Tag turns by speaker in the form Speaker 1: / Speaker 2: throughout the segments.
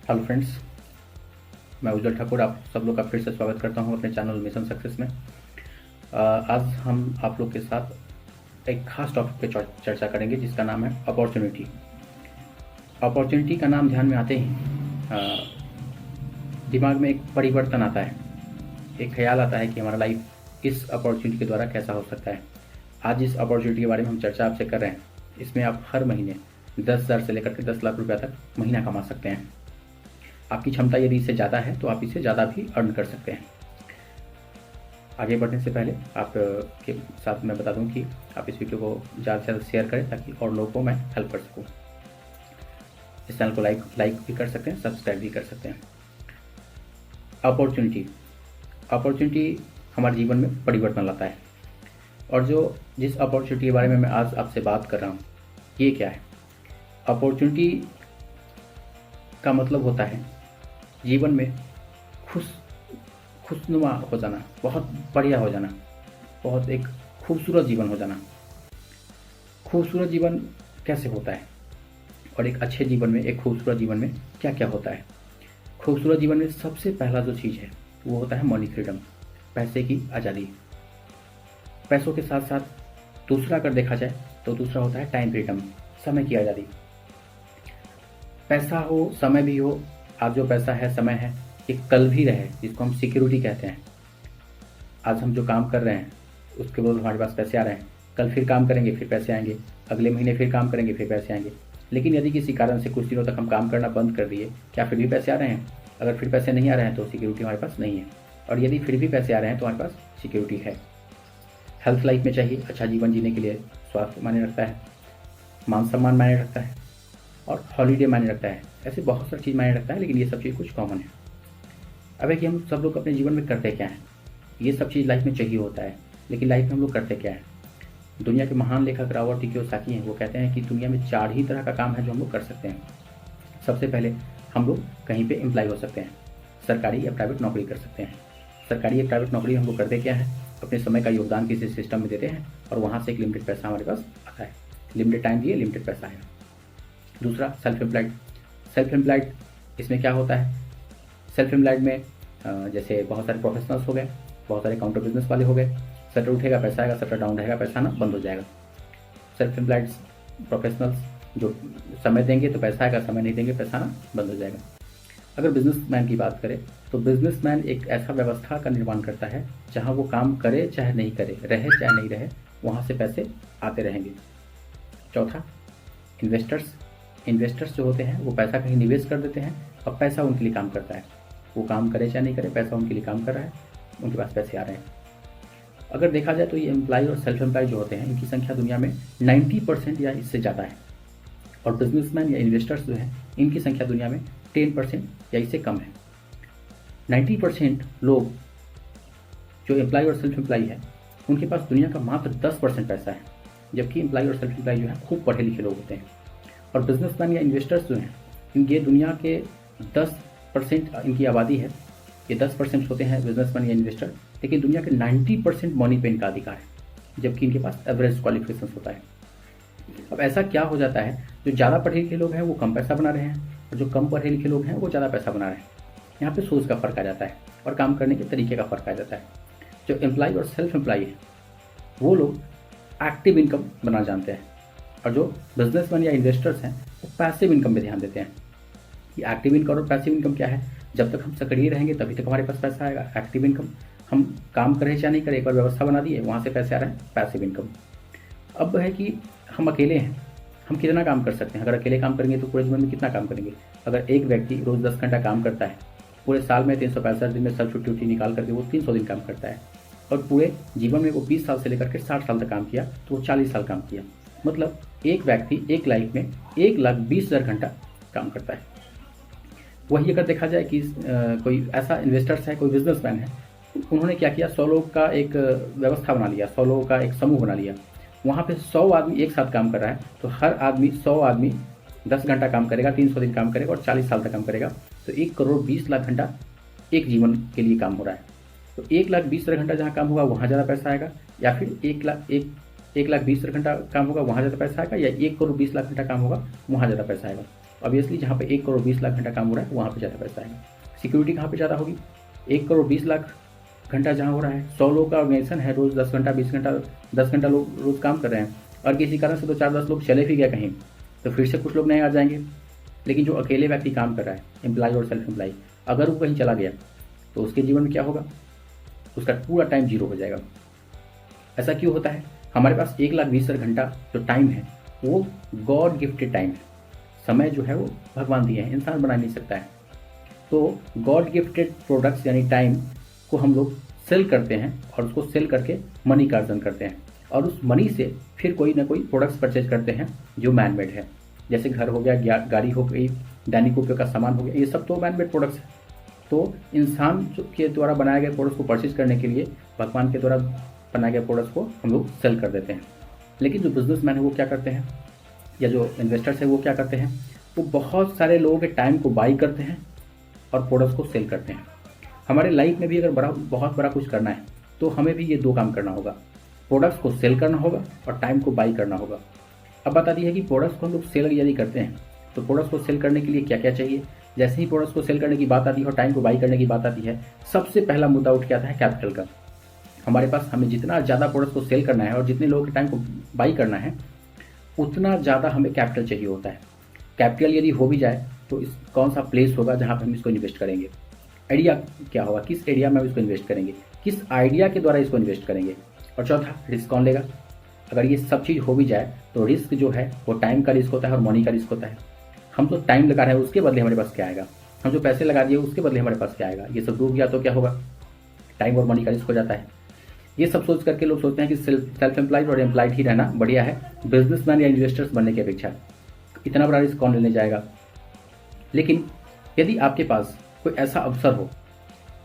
Speaker 1: Hello friends, मैं उज्जवल ठाकुर आप सब लोग का फिर से स्वागत करता हूं अपने चैनल मिशन सक्सेस में। आज हम आप लोग के साथ एक खास टॉपिक पे चर्चा करेंगे जिसका नाम है अपॉर्चुनिटी। अपॉर्चुनिटी का नाम ध्यान में आते ही दिमाग में एक परिवर्तन आता है, एक ख्याल आता है कि हमारा लाइफ इस अपॉर्चुनिटी के द्वारा कैसा हो सकता है। आज इस अपॉर्चुनिटी के बारे में हम चर्चा आपसे कर रहे हैं। इसमें आप हर महीने 10,000 से लेकर के 10 लाख रुपया तक महीना कमा सकते हैं। आपकी क्षमता यदि इससे ज़्यादा है तो आप इससे ज़्यादा भी अर्न कर सकते हैं। आगे बढ़ने से पहले आप के साथ मैं बता दूं कि आप इस वीडियो को ज़्यादा से ज़्यादा शेयर करें ताकि और लोगों को मैं हेल्प कर सकूं। इस चैनल को लाइक भी कर सकते हैं, सब्सक्राइब भी कर सकते हैं। अपॉर्चुनिटी हमारे जीवन में परिवर्तन लाता है, और जिस अपॉर्चुनिटी के बारे में मैं आज आपसे बात कर रहा हूँ ये क्या है। अपॉर्चुनिटी का मतलब होता है जीवन में खुशनुमा हो जाना, बहुत बढ़िया हो जाना, बहुत एक खूबसूरत जीवन हो जाना। खूबसूरत जीवन कैसे होता है और एक अच्छे जीवन में, एक खूबसूरत जीवन में क्या क्या होता है। खूबसूरत जीवन में सबसे पहला जो चीज़ है वो होता है मनी फ्रीडम, पैसे की आज़ादी। पैसों के साथ साथ दूसरा अगर देखा जाए तो दूसरा होता है टाइम फ्रीडम, समय की आज़ादी। पैसा हो, समय भी हो। आज जो पैसा है, समय है, ये कल भी रहे, जिसको हम सिक्योरिटी कहते हैं। आज हम जो काम कर रहे हैं उसके बदले हमारे पास पैसे आ रहे हैं, कल फिर काम करेंगे फिर पैसे आएंगे, अगले महीने फिर काम करेंगे फिर पैसे आएंगे। लेकिन यदि किसी कारण से कुछ दिनों तक हम काम करना बंद कर दिए, क्या फिर भी पैसे आ रहे हैं? अगर फिर पैसे नहीं आ रहे हैं तो सिक्योरिटी हमारे पास नहीं है, और यदि फिर भी पैसे आ रहे हैं तो हमारे पास सिक्योरिटी है। हेल्थ लाइफ में चाहिए, अच्छा जीवन जीने के लिए स्वास्थ्य मायने रखता है, मान सम्मान मायने रखता है, और हॉलीडे मायने रखता है। ऐसे बहुत सारी चीज़ मायने रखता है, लेकिन ये सब चीज़ कुछ कॉमन है। अब है कि हम सब लोग अपने जीवन में करते क्या हैं। ये सब चीज़ लाइफ में चाहिए होता है, लेकिन लाइफ में हम लोग करते क्या है। दुनिया के महान लेखक रॉबर्ट कियोसाकी हैं, वो कहते हैं कि दुनिया में 4 ही तरह का काम है जो हम लोग कर सकते हैं। सबसे पहले हम लोग कहीं पे एम्प्लॉय हो सकते हैं, सरकारी या प्राइवेट नौकरी कर सकते हैं। सरकारी या प्राइवेट नौकरी हम लोग करते क्या है, अपने समय का योगदान किसी सिस्टम में देते हैं और वहाँ से एक लिमिटेड पैसा हमारे पास आता है। लिमिटेड टाइम दिए, लिमिटेड पैसा है। दूसरा सेल्फ एम्प्लॉयड। इसमें क्या होता है, सेल्फ एम्प्लॉयड में जैसे बहुत सारे प्रोफेशनल्स हो गए, बहुत सारे काउंटर बिजनेस वाले हो गए। शटर उठेगा पैसा आएगा, शटर डाउन रहेगा पैसा ना बंद हो जाएगा। सेल्फ एम्प्लॉयड प्रोफेशनल्स जो समय देंगे तो पैसा आएगा, समय नहीं देंगे पैसा ना बंद हो जाएगा। अगर बिजनेसमैन की बात करें तो बिजनेसमैन एक ऐसा व्यवस्था का निर्माण करता है जहाँ वो काम करे चाहे नहीं करे, रहे चाहे नहीं रहे, वहाँ से पैसे आते रहेंगे। चौथा इन्वेस्टर्स जो होते हैं वो पैसा कहीं निवेश कर देते हैं और पैसा उनके लिए काम करता है। वो काम करे चाहे नहीं करे, पैसा उनके लिए काम कर रहा है, उनके पास पैसे आ रहे हैं। अगर देखा जाए तो ये एम्प्लॉय और सेल्फ एम्प्लॉय जो होते हैं इनकी संख्या दुनिया में 90% या इससे ज़्यादा है, और बिजनेसमैन या इन्वेस्टर्स जो हैं इनकी संख्या दुनिया में 10% या इससे कम है। 90% लोग जो एम्प्लॉय और सेल्फ एम्प्लॉय है उनके पास दुनिया का मात्र 10% पैसा है, जबकि एम्प्लॉय और सेल्फ एम्प्लॉय जो है खूब पढ़े लिखे लोग होते हैं। और बिजनेसमैन या इन्वेस्टर्स जो हैं ये दुनिया के 10% इनकी आबादी है, ये 10% होते हैं बिजनेसमैन या इन्वेस्टर, लेकिन दुनिया के 90% मनी पे इनका अधिकार है, जबकि इनके पास एवरेज क्वालिफिकेशन होता है। अब ऐसा क्या हो जाता है, जो ज़्यादा पढ़े लिखे लोग हैं वो कम पैसा बना रहे हैं, और जो कम पढ़े लिखे लोग हैं वो ज़्यादा पैसा बना रहे हैं। यहाँ पे सोच का फ़र्क आ जाता है और काम करने के तरीके का फ़र्क आ जाता है। जो एम्प्लॉय और सेल्फ एम्प्लॉय है वो लोग एक्टिव इनकम बनाना जानते हैं, और जो बिजनेसमैन या इन्वेस्टर्स हैं वो पैसिव इनकम पे ध्यान देते हैं। ये एक्टिव इनकम और पैसिव इनकम क्या है, जब तक हम सक्रिय रहेंगे तभी तक हमारे पास पैसा आएगा। एक्टिव इनकम, हम काम करें चाहे नहीं करें, एक बार व्यवस्था बना दी है वहाँ से पैसे आ रहे हैं, पैसिव इनकम। अब है कि हम अकेले हैं, हम कितना काम कर सकते हैं। अगर अकेले काम करेंगे तो पूरे जीवन में कितना काम करेंगे। अगर एक व्यक्ति रोज़ 10 घंटा काम करता है, पूरे साल में 365 दिन में सब छुट्टी उट्टी निकाल करके वो 300 दिन काम करता है, और पूरे जीवन में वो 20 साल से लेकर के 60 साल तक काम किया तो वो 40 साल काम किया। मतलब एक व्यक्ति एक लाइफ में 1,20,000 घंटा काम करता है। वही अगर देखा जाए कि कोई ऐसा इन्वेस्टर्स है, कोई बिजनेसमैन है, उन्होंने क्या किया, 100 लोग का एक व्यवस्था बना लिया, 100 लोगों का एक समूह बना लिया। वहाँ पे 100 आदमी एक साथ काम कर रहा है, तो हर आदमी 100 आदमी 10 घंटा काम करेगा, 300 दिन काम करेगा और 40 साल तक काम करेगा, तो 1,20,00,000 घंटा एक जीवन के लिए काम हो रहा है। तो 1,20,000 घंटा जहाँ काम होगा वहाँ ज़्यादा पैसा आएगा, या फिर 1,20,000 घंटा काम होगा वहाँ ज़्यादा पैसा आएगा, या 1,20,00,000 घंटा काम होगा वहाँ ज़्यादा पैसा आएगा। ऑब्वियसली जहाँ पे 1 करोड़ 20 लाख घंटा काम हो रहा है वहाँ पे ज़्यादा पैसा आएगा। सिक्योरिटी कहाँ पे ज़्यादा होगी? 1 करोड़ 20 लाख घंटा जहाँ हो रहा है, 100 लोग का ऑर्गेनाइजेशन है, रोज़ 10 घंटा 20 घंटा 10 घंटा लोग रोज़ काम कर रहे हैं, और किसी कारण से तो 4-10 लोग चले भी गए कहीं, तो फिर से कुछ लोग नए आ जाएंगे। लेकिन जो अकेले व्यक्ति काम कर रहा है, एम्प्लॉय और सेल्फ एम्प्लॉय, अगर वो कहीं चला गया तो उसके जीवन में क्या होगा? उसका पूरा टाइम जीरो हो जाएगा। ऐसा क्यों होता है? हमारे पास 1,20,000 घंटा जो टाइम है वो गॉड गिफ्टेड टाइम है। समय जो है वो भगवान दिए हैं, इंसान बना नहीं सकता है। तो गॉड गिफ्टेड प्रोडक्ट्स यानी टाइम को हम लोग सेल करते हैं और उसको सेल करके मनी का अर्जन करते हैं, और उस मनी से फिर कोई ना कोई प्रोडक्ट्स परचेज करते हैं जो मैन मेड है। जैसे घर हो गया, गाड़ी हो गई, दैनिक उपयोग का सामान हो गया, ये सब तो मैन मेड प्रोडक्ट्स है। तो इंसान के द्वारा बनाए गए प्रोडक्ट्स को परचेज करने के लिए भगवान के द्वारा बनाए गए प्रोडक्ट्स को हम लोग सेल कर देते हैं। लेकिन जो बिजनेसमैन है वो क्या करते हैं, या जो इन्वेस्टर्स है वो क्या करते हैं? वो बहुत सारे लोगों के टाइम को बाई करते हैं और प्रोडक्ट्स को सेल करते हैं। हमारे लाइफ में भी अगर बहुत बड़ा कुछ करना है तो हमें भी ये 2 काम करना होगा, प्रोडक्ट्स को सेल करना होगा और टाइम को बाई करना होगा। अब बता दी है कि प्रोडक्ट्स को हम लोग सेल यदि करते हैं तो प्रोडक्ट्स को सेल करने के लिए क्या क्या चाहिए। जैसे ही प्रोडक्ट्स को सेल करने की बात आती है और टाइम को बाई करने की बात आती है, सबसे पहला मुद्दा उठ के आता है कैपिटल का। हमारे पास हमें जितना ज़्यादा प्रोडक्ट्स को सेल करना है और जितने लोगों के टाइम को बाई करना है उतना ज़्यादा हमें कैपिटल चाहिए होता है। कैपिटल यदि हो भी जाए तो इस कौन सा प्लेस होगा जहाँ पर हम इसको इन्वेस्ट करेंगे, आइडिया क्या होगा, किस एरिया में हम इसको इन्वेस्ट करेंगे, किस आइडिया के द्वारा इसको इन्वेस्ट करेंगे, और चौथा रिस्क कौन लेगा। अगर ये सब चीज़ हो भी जाए तो रिस्क जो है वो टाइम का रिस्क होता है और मनी का रिस्क होता है। हम तो टाइम लगा रहे हैं, उसके बदले हमारे पास क्या आएगा, हम जो पैसे लगा दिए उसके बदले हमारे पास क्या आएगा। ये सब डूब गया तो क्या होगा? टाइम और मनी का रिस्क हो जाता है। ये सब सोच करके लोग सोचते हैं कि सेल्फ एम्प्लॉयड और एम्प्लॉयड ही रहना बढ़िया है बिजनेसमैन या इन्वेस्टर्स बनने की अपेक्षा। इतना बड़ा रिस्क कौन लेने जाएगा? लेकिन यदि आपके पास कोई ऐसा अवसर हो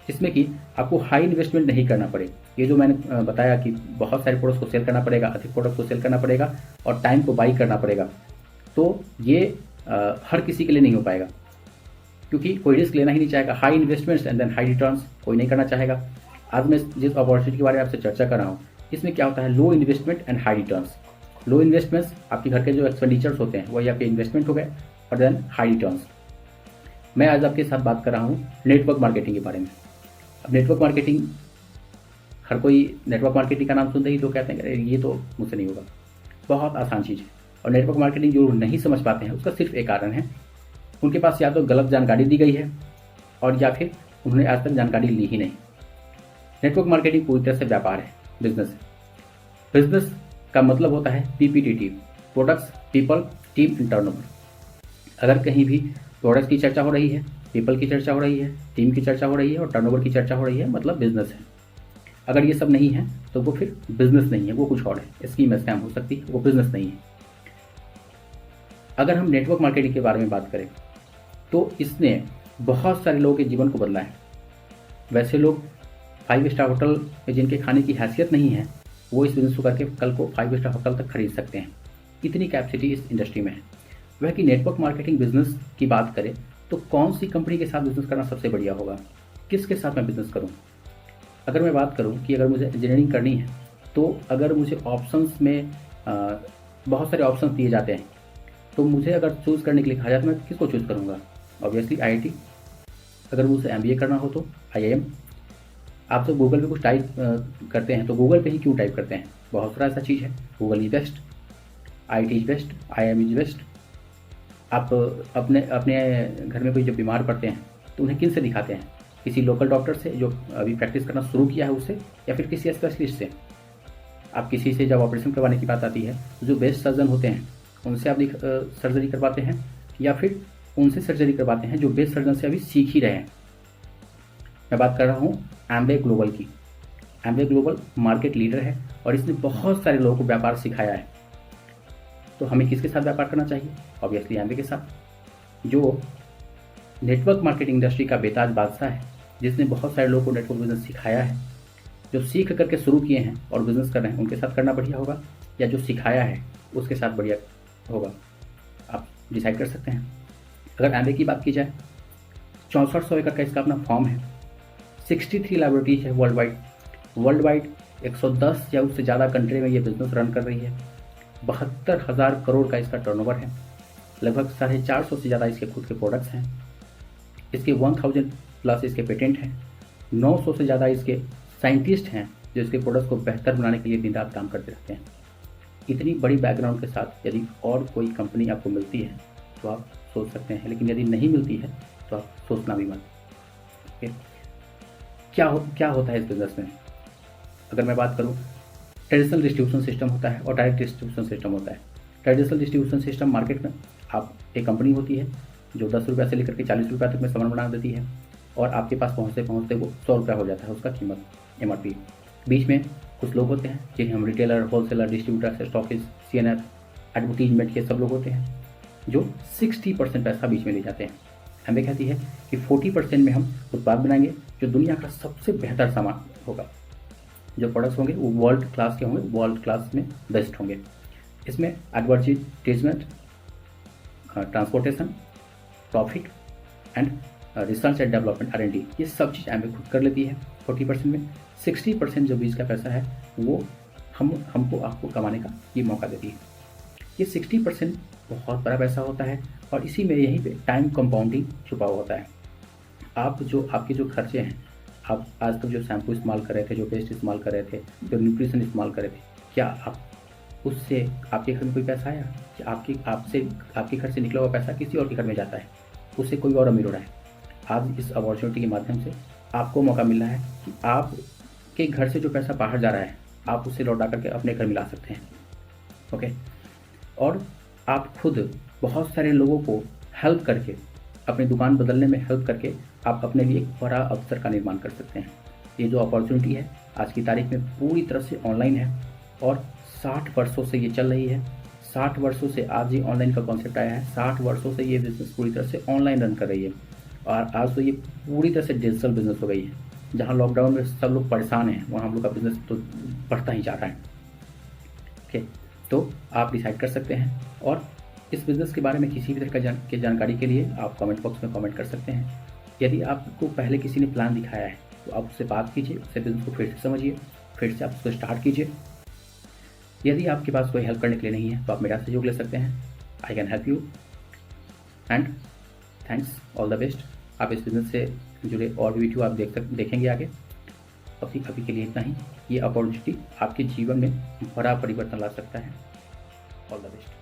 Speaker 1: जिसमें कि आपको हाई इन्वेस्टमेंट नहीं करना पड़े, ये जो मैंने बताया कि बहुत सारे प्रोडक्ट्स को सेल करना पड़ेगा, अधिक प्रोडक्ट्स को सेल करना पड़ेगा और टाइम को बाई करना पड़ेगा, तो ये हर किसी के लिए नहीं हो पाएगा, क्योंकि कोई रिस्क लेना ही नहीं चाहेगा। High investments and then high returns कोई नहीं करना चाहेगा। आज मैं जिस अपॉर्चुनिटी के बारे में आपसे चर्चा कर रहा हूँ इसमें क्या होता है, low investment and high returns. Low investments आपके घर के जो एक्सपेंडिचर्स होते हैं वही आपके इन्वेस्टमेंट हो गए, और देन हाई रिटर्न्स। मैं आज आपके साथ बात कर रहा हूँ नेटवर्क मार्केटिंग के बारे में। अब नेटवर्क मार्केटिंग, हर कोई नेटवर्क मार्केटिंग का नाम सुनते ही तो कहते हैं कि ये तो मुझसे नहीं होगा। बहुत आसान चीज़ है, और नेटवर्क मार्केटिंग जो नहीं समझ पाते हैं उसका सिर्फ एक कारण है, उनके पास या तो गलत जानकारी दी गई है और या फिर उन्होंने आज तक जानकारी ली ही नहीं। नेटवर्क मार्केटिंग पूरी तरह से व्यापार है, बिजनेस है। बिजनेस का मतलब होता है PPTT, products, people, team and turnover. अगर कहीं भी प्रोडक्ट्स की चर्चा हो रही है, पीपल की चर्चा हो रही है, टीम की चर्चा हो रही है और टर्नओवर की चर्चा हो रही है, मतलब बिजनेस है। अगर ये सब नहीं है तो वो फिर बिजनेस नहीं है, वो कुछ और है, स्कीम स्कैम हो सकती है, वो बिजनेस नहीं है। अगर हम नेटवर्क मार्केटिंग के बारे में बात करें तो इसने बहुत सारे लोगों के जीवन को बदला है। वैसे लोग 5 स्टार होटल में जिनके खाने की हैसियत नहीं है वो इस बिजनेस को करके कल को 5 स्टार होटल तक खरीद सकते हैं, इतनी कैपेसिटी इस इंडस्ट्री में है। वह कि नेटवर्क मार्केटिंग बिजनेस की बात करें तो कौन सी कंपनी के साथ बिजनेस करना सबसे बढ़िया होगा, किसके साथ मैं बिजनेस करूं। अगर मैं बात करूं कि अगर मुझे इंजीनियरिंग करनी है तो अगर मुझे ऑप्शंस में बहुत सारे ऑप्शंस दिए जाते हैं, तो मुझे अगर चूज़ करने के लिए कहा जाए तो मैं किसको चूज़ करूँगा? Obviously IIT। अगर मुझे MBA करना हो तो IIM। आप तो गूगल पे कुछ टाइप करते हैं तो गूगल पे ही क्यों टाइप करते हैं? बहुत सारा ऐसा चीज़ है, Google is best, IIT is best, IIM is best. आप अपने घर में कोई जब बीमार पड़ते हैं तो उन्हें किन से दिखाते हैं? किसी लोकल डॉक्टर से जो अभी प्रैक्टिस करना शुरू किया है उससे, या फिर किसी स्पेशलिस्ट से। आप किसी से जब ऑपरेशन करवाने की बात आती है तो जो बेस्ट सर्जन होते हैं उनसे आप सर्जरी करवाते हैं, या फिर उनसे सर्जरी करवाते हैं जो बेस्ट सर्जन से अभी सीख ही रहे हैं। मैं बात कर रहा हूँ एम्बे ग्लोबल की। एम्बे ग्लोबल मार्केट लीडर है और इसने बहुत सारे लोगों को व्यापार सिखाया है। तो हमें किसके साथ व्यापार करना चाहिए? ऑब्वियसली एम्बे के साथ, जो नेटवर्क मार्केटिंग इंडस्ट्री का बेताज बादशाह है, जिसने बहुत सारे लोगों को नेटवर्क बिजनेस सिखाया है। जो सीख करके शुरू किए हैं और बिजनेस कर रहे हैं उनके साथ करना बढ़िया होगा, या जो सिखाया है उसके साथ बढ़िया होगा, आप डिसाइड कर सकते हैं। अगर एम्बे की बात की जाए, 6400 एकड़ का इसका अपना फॉर्म है, 63 लैबोरेटरीज है वर्ल्ड वाइड 110 या उससे ज़्यादा कंट्री में ये बिजनेस रन कर रही है। 72,000 करोड़ का इसका टर्नओवर है। लगभग 450 से ज़्यादा इसके खुद के प्रोडक्ट्स हैं, इसके 1000 प्लस इसके पेटेंट हैं, 900 से ज़्यादा इसके साइंटिस्ट हैं जो इसके प्रोडक्ट्स को बेहतर बनाने के लिए दिन रात काम करते रहते हैं। इतनी बड़ी बैकग्राउंड के साथ यदि और कोई कंपनी आपको मिलती है तो आप सोच सकते हैं, लेकिन यदि नहीं मिलती है तो आप सोचना भी मत। क्या होता है इस बिज़नेस में? अगर मैं बात करूं, ट्रेडिशनल डिस्ट्रीब्यूशन सिस्टम होता है और डायरेक्ट डिस्ट्रीब्यूशन सिस्टम होता है। ट्रेडिशनल डिस्ट्रीब्यूशन सिस्टम मार्केट में आप एक कंपनी होती है जो 10 रुपये से लेकर के 40 रुपये तक में सामान बना देती है और आपके पास पहुँचते पहुँचते वो 100 रुपया हो जाता है उसका कीमत, MRP। बीच में कुछ लोग होते हैं जिन्हें हम retailer, wholesaler, distributor, stockist, CNF, advertisement के सब लोग होते हैं जो 60% पैसा बीच में ले जाते हैं। हमें कहती है कि 40% में हम उत्पाद बनाएंगे जो दुनिया का सबसे बेहतर सामान होगा, जो प्रोडक्ट्स होंगे वो वर्ल्ड क्लास के होंगे, वर्ल्ड क्लास में बेस्ट होंगे। इसमें advertisement, transportation, profit and research and development, R&D, ये सब चीज़ हमें खुद कर लेती है 40% में। 60% जो बीच का पैसा है वो हमको आपको कमाने का ये मौका देती है। ये 60% बहुत बड़ा पैसा होता है और इसी में यहीं पे टाइम कंपाउंडिंग छुपा हुआ होता है। आपके जो खर्चे हैं, आप आज तक जो शैम्पू इस्तेमाल कर रहे थे, जो पेस्ट इस्तेमाल कर रहे थे, जो न्यूट्रिशन इस्तेमाल कर रहे थे, क्या आप उससे आपके घर में कोई पैसा आया? कि आपके घर से निकला हुआ पैसा किसी और के घर में जाता है, उससे कोई और अमीर हो रहा है। आज इस अपॉर्चुनिटी के माध्यम से आपको मौका मिल रहा है कि आपके घर से जो पैसा बाहर जा रहा है आप उसे लौटा करके अपने घर मिला सकते हैं। ओके, और आप खुद बहुत सारे लोगों को हेल्प करके, अपनी दुकान बदलने में हेल्प करके आप अपने लिए एक बड़ा अवसर का निर्माण कर सकते हैं। ये जो अपॉर्चुनिटी है आज की तारीख में पूरी तरह से ऑनलाइन है और 60 वर्षों से ये चल रही है। 60 वर्षों से आज ये ऑनलाइन का कॉन्सेप्ट आया है। 60 वर्षों से ये बिज़नेस पूरी तरह से ऑनलाइन रन कर रही है और आज तो ये पूरी तरह से डिजिटल बिजनेस हो गई है। जहाँ लॉकडाउन में सब लोग परेशान हैं वहाँ हम लोग का बिजनेस तो बढ़ता ही जा रहा है। ओके, तो आप डिसाइड कर सकते हैं और इस बिज़नेस के बारे में किसी भी तरह की जानकारी के लिए आप कमेंट बॉक्स में कमेंट कर सकते हैं। यदि आपको पहले किसी ने प्लान दिखाया है तो आप उससे बात कीजिए, उससे बिज़नेस को फिर से समझिए, फिर से आप उसको स्टार्ट कीजिए। यदि आपके पास कोई हेल्प करने के लिए नहीं है तो आप मेरा सहयोग ले सकते हैं। I can help you and thanks, all the best. आप इस बिज़नेस से जुड़े और भी वीडियो आप देखेंगे आगे। अभी के लिए इतना ही। ये अपॉर्चुनिटी आपके जीवन में बड़ा परिवर्तन ला सकता है। All the best.